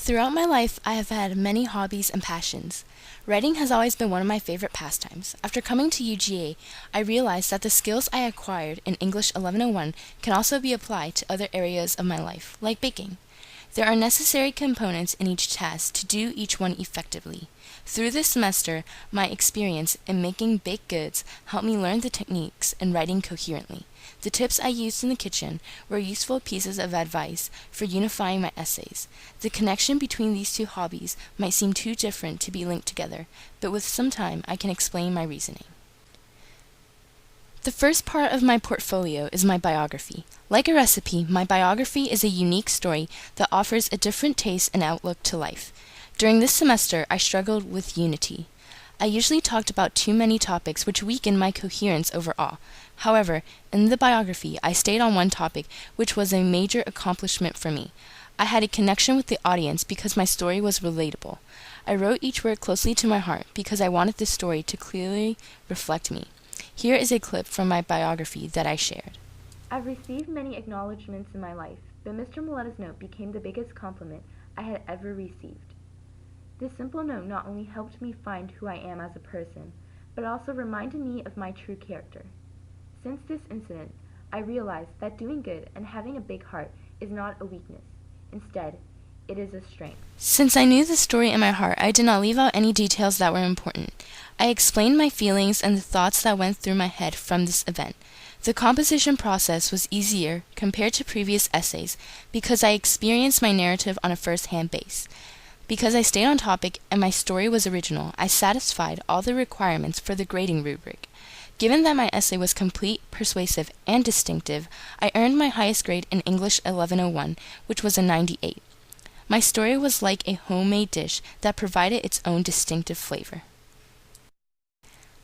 Throughout my life, I have had many hobbies and passions. Writing has always been one of my favorite pastimes. After coming to UGA, I realized that the skills I acquired in English 1101 can also be applied to other areas of my life, like baking. There are necessary components in each task to do each one effectively. Through this semester, my experience in making baked goods helped me learn the techniques in writing coherently. The tips I used in the kitchen were useful pieces of advice for unifying my essays. The connection between these two hobbies might seem too different to be linked together, but with some time I can explain my reasoning. The first part of my portfolio is my biography. Like a recipe, my biography is a unique story that offers a different taste and outlook to life. During this semester, I struggled with unity. I usually talked about too many topics which weakened my coherence overall. However, in the biography, I stayed on one topic, which was a major accomplishment for me. I had a connection with the audience because my story was relatable. I wrote each word closely to my heart because I wanted the story to clearly reflect me. Here is a clip from my biography that I shared. I've received many acknowledgments in my life, but Mr. Miletta's note became the biggest compliment I had ever received. This simple note not only helped me find who I am as a person, but also reminded me of my true character. Since this incident, I realized that doing good and having a big heart is not a weakness. Instead, it is a strength. Since I knew the story in my heart, I did not leave out any details that were important. I explained my feelings and the thoughts that went through my head from this event. The composition process was easier compared to previous essays because I experienced my narrative on a first-hand base. Because I stayed on topic and my story was original, I satisfied all the requirements for the grading rubric. Given that my essay was complete, persuasive, and distinctive, I earned my highest grade in English 1101, which was a 98. My story was like a homemade dish that provided its own distinctive flavor.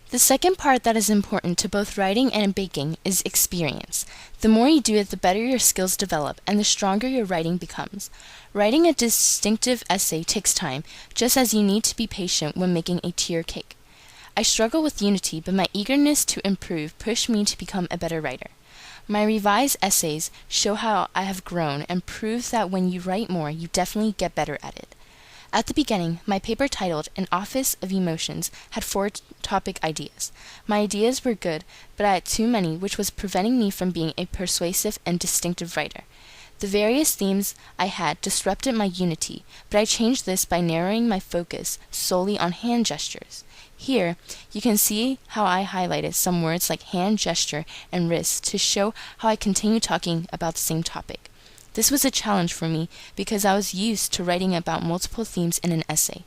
The second part that is important to both writing and baking is experience. The more you do it, the better your skills develop and the stronger your writing becomes. Writing a distinctive essay takes time, just as you need to be patient when making a tier cake. I struggle with unity, but my eagerness to improve pushed me to become a better writer. My revised essays show how I have grown and prove that when you write more, you definitely get better at it. At the beginning, my paper titled An Office of Emotions had 4 topic ideas. My ideas were good, but I had too many, which was preventing me from being a persuasive and distinctive writer. The various themes I had disrupted my unity, but I changed this by narrowing my focus solely on hand gestures. Here, you can see how I highlighted some words like hand gesture and wrist to show how I continue talking about the same topic. This was a challenge for me because I was used to writing about multiple themes in an essay.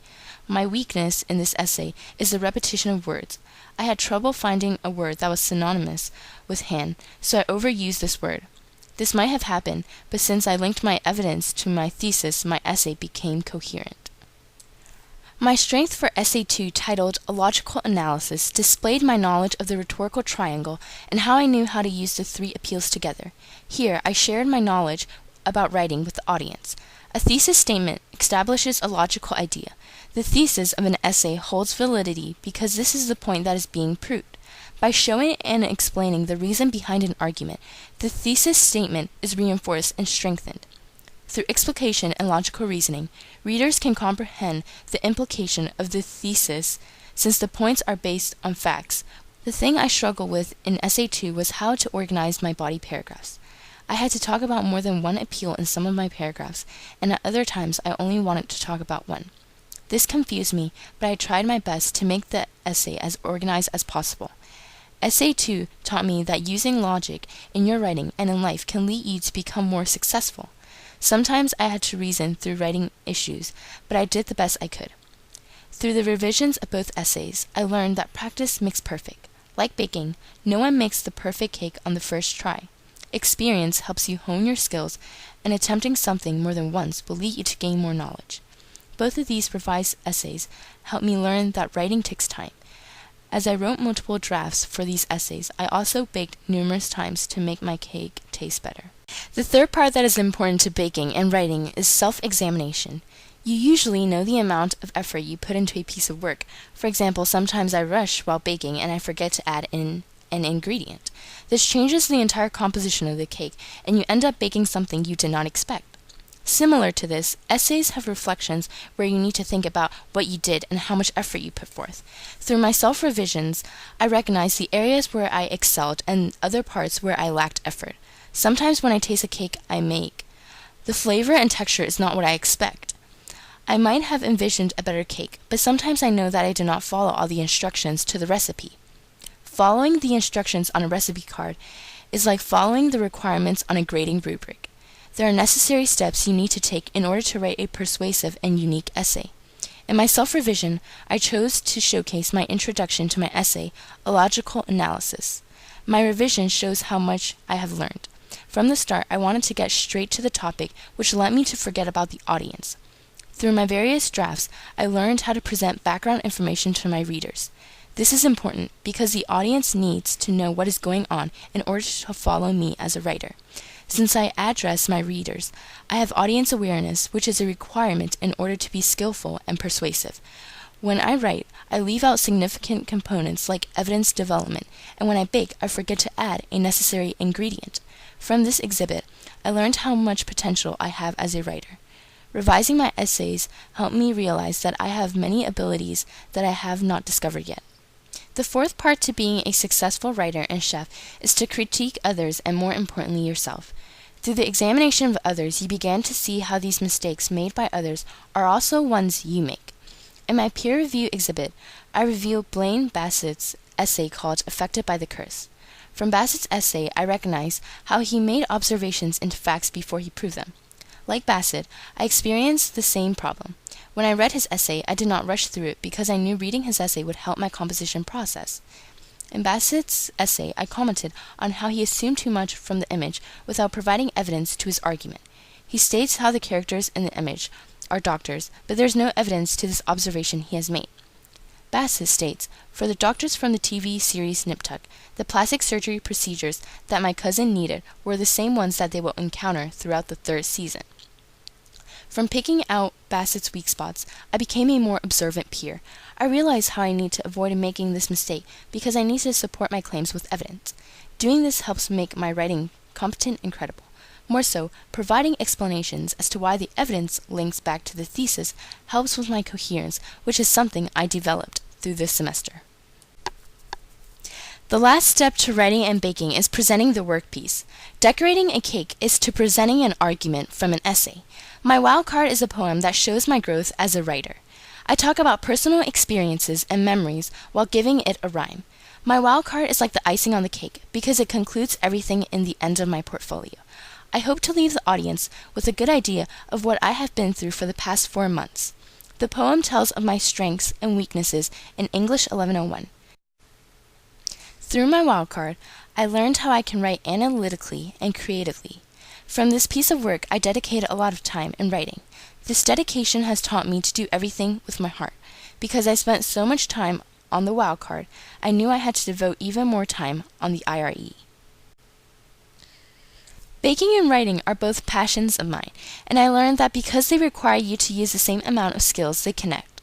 My weakness in this essay is the repetition of words. I had trouble finding a word that was synonymous with hand, so I overused this word. This might have happened, but since I linked my evidence to my thesis, my essay became coherent. My strength for Essay 2, titled A Logical Analysis, displayed my knowledge of the rhetorical triangle and how I knew how to use the 3 appeals together. Here, I shared my knowledge about writing with the audience. A thesis statement establishes a logical idea. The thesis of an essay holds validity because this is the point that is being proved. By showing and explaining the reason behind an argument, the thesis statement is reinforced and strengthened. Through explication and logical reasoning, readers can comprehend the implication of the thesis since the points are based on facts. The thing I struggled with in Essay 2 was how to organize my body paragraphs. I had to talk about more than one appeal in some of my paragraphs, and at other times I only wanted to talk about one. This confused me, but I tried my best to make the essay as organized as possible. Essay 2 taught me that using logic in your writing and in life can lead you to become more successful. Sometimes I had to reason through writing issues, but I did the best I could. Through the revisions of both essays, I learned that practice makes perfect. Like baking, no one makes the perfect cake on the first try. Experience helps you hone your skills, and attempting something more than once will lead you to gain more knowledge. Both of these revised essays helped me learn that writing takes time. As I wrote multiple drafts for these essays, I also baked numerous times to make my cake taste better. The third part that is important to baking and writing is self-examination. You usually know the amount of effort you put into a piece of work. For example, sometimes I rush while baking and I forget to add in an ingredient. This changes the entire composition of the cake, and you end up baking something you did not expect. Similar to this, essays have reflections where you need to think about what you did and how much effort you put forth. Through my self-revisions, I recognize the areas where I excelled and other parts where I lacked effort. Sometimes when I taste a cake I make, the flavor and texture is not what I expect. I might have envisioned a better cake, but sometimes I know that I did not follow all the instructions to the recipe. Following the instructions on a recipe card is like following the requirements on a grading rubric. There are necessary steps you need to take in order to write a persuasive and unique essay. In my self-revision, I chose to showcase my introduction to my essay, A Logical Analysis. My revision shows how much I have learned. From the start, I wanted to get straight to the topic, which led me to forget about the audience. Through my various drafts, I learned how to present background information to my readers. This is important because the audience needs to know what is going on in order to follow me as a writer. Since I address my readers, I have audience awareness, which is a requirement in order to be skillful and persuasive. When I write, I leave out significant components like evidence development, and when I bake, I forget to add a necessary ingredient. From this exhibit, I learned how much potential I have as a writer. Revising my essays helped me realize that I have many abilities that I have not discovered yet. The fourth part to being a successful writer and chef is to critique others and, more importantly, yourself. Through the examination of others, you began to see how these mistakes made by others are also ones you make. In my peer review exhibit, I revealed Blaine Bassett's essay called Affected by the Curse. From Bassett's essay, I recognize how he made observations into facts before he proved them. Like Bassett, I experienced the same problem. When I read his essay, I did not rush through it because I knew reading his essay would help my composition process. In Bassett's essay, I commented on how he assumed too much from the image without providing evidence to his argument. He states how the characters in the image are doctors, but there is no evidence to this observation he has made. Bassett states, for the doctors from the TV series Nip Tuck, the plastic surgery procedures that my cousin needed were the same ones that they will encounter throughout the third season. From picking out Bassett's weak spots, I became a more observant peer. I realized how I need to avoid making this mistake because I need to support my claims with evidence. Doing this helps make my writing competent and credible. More so, providing explanations as to why the evidence links back to the thesis helps with my coherence, which is something I developed through this semester. The last step to writing and baking is presenting the workpiece. Decorating a cake is to presenting an argument from an essay. My wild card is a poem that shows my growth as a writer. I talk about personal experiences and memories while giving it a rhyme. My wild card is like the icing on the cake because it concludes everything in the end of my portfolio. I hope to leave the audience with a good idea of what I have been through for the past 4 months. The poem tells of my strengths and weaknesses in English 1101. Through my wildcard, I learned how I can write analytically and creatively. From this piece of work, I dedicated a lot of time in writing. This dedication has taught me to do everything with my heart. Because I spent so much time on the wildcard, I knew I had to devote even more time on the IRE. Baking and writing are both passions of mine, and I learned that because they require you to use the same amount of skills, they connect.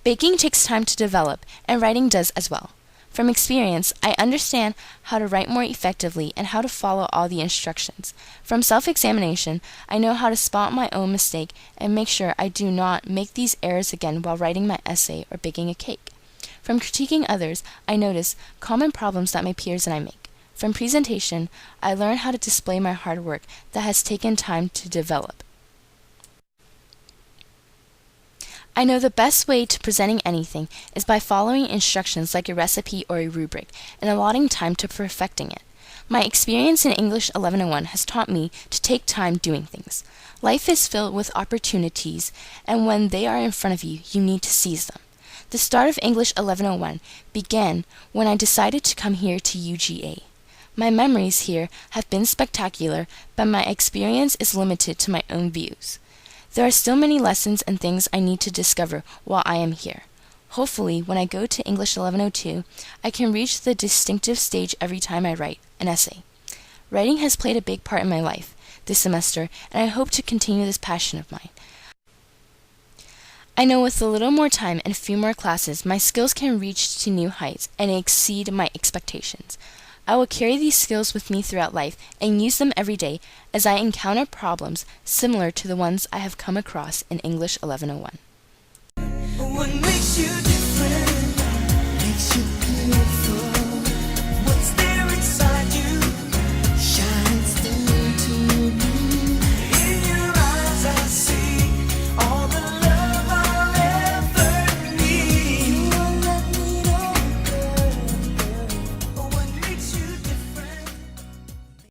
Baking takes time to develop, and writing does as well. From experience, I understand how to write more effectively and how to follow all the instructions. From self-examination, I know how to spot my own mistake and make sure I do not make these errors again while writing my essay or baking a cake. From critiquing others, I notice common problems that my peers and I make. From presentation, I learn how to display my hard work that has taken time to develop. I know the best way to presenting anything is by following instructions like a recipe or a rubric and allotting time to perfecting it. My experience in English 1101 has taught me to take time doing things. Life is filled with opportunities, and when they are in front of you, you need to seize them. The start of English 1101 began when I decided to come here to UGA. My memories here have been spectacular, but my experience is limited to my own views. There are still many lessons and things I need to discover while I am here. Hopefully, when I go to English 1102, I can reach the distinctive stage every time I write an essay. Writing has played a big part in my life this semester, and I hope to continue this passion of mine. I know with a little more time and a few more classes, my skills can reach to new heights and exceed my expectations. I will carry these skills with me throughout life and use them every day as I encounter problems similar to the ones I have come across in English 1101.